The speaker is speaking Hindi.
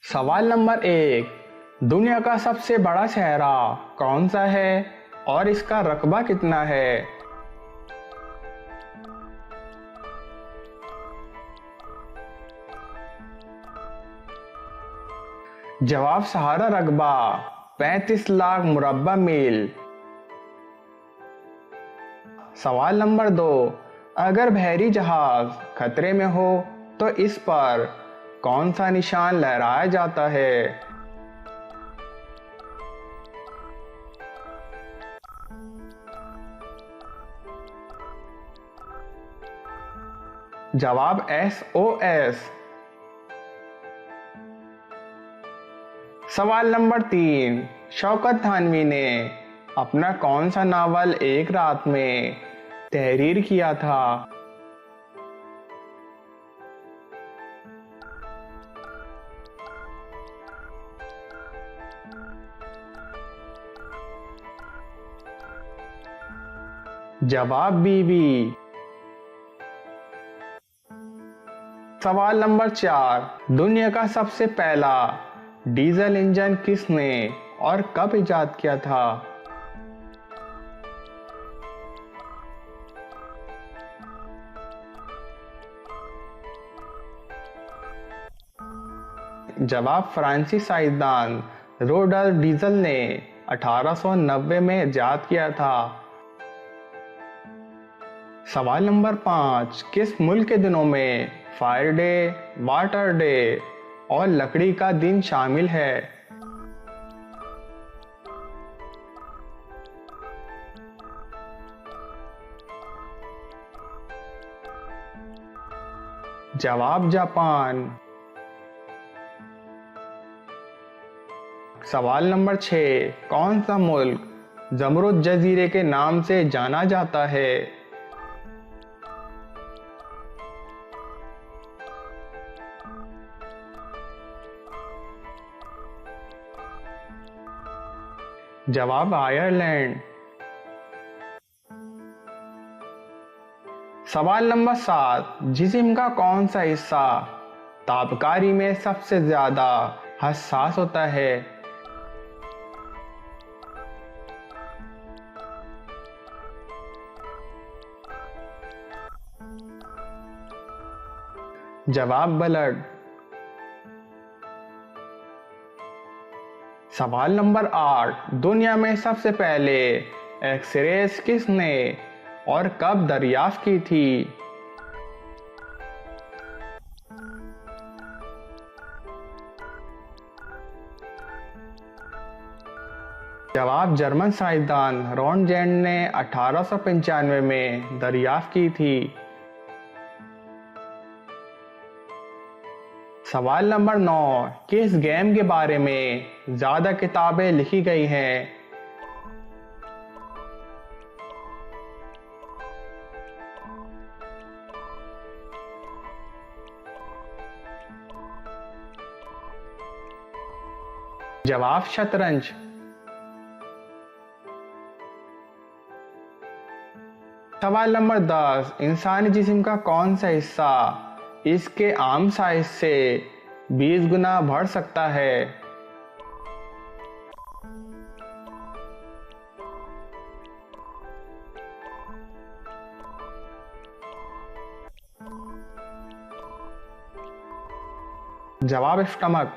सवाल नंबर 1। दुनिया का सबसे बड़ा शहरा कौन सा है और इसका रकबा कितना है? जवाब सहारा रकबा 35 लाख मुरब्बा मील। सवाल नंबर 2। अगर बहरी जहाज खतरे में हो तो इस पर कौन सा निशान लहराया जाता है? जवाब SOS। सवाल नंबर 3। शौकत थानवी ने अपना कौन सा नावल एक रात में तहरीर किया था? जवाब बीवी। सवाल नंबर 4। दुनिया का सबसे पहला डीजल इंजन किसने और कब इजाद किया था? जवाब फ्रांसीसी साइंसदान रोडल्फ डीजल ने 1890 में इजाद किया था। सवाल नंबर 5। किस मुल्क के दिनों में फायर डे, वाटर डे और लकड़ी का दिन शामिल है? जवाब जापान। सवाल नंबर 6। कौन सा मुल्क जमरुद जजीरे के नाम से जाना जाता है? जवाब आयरलैंड। सवाल नंबर 7। जिस्म का कौन सा हिस्सा तापकारी में सबसे ज्यादा हसास होता है? जवाब ब्लड। सवाल नंबर 8। दुनिया में सबसे पहले एक्सरेज किसने और कब दरियाफ्त की थी? जवाब जर्मन साइंसदान रोनजेंड ने 1895 में दरियाफ्त की थी। सवाल नंबर 9। किस गेम के बारे में ज्यादा किताबें लिखी गई हैं? जवाब शतरंज। सवाल नंबर 10। इंसानी जिस्म का कौन सा हिस्सा इसके आम साइज से 20 गुना बढ़ सकता है? जवाब स्टमक।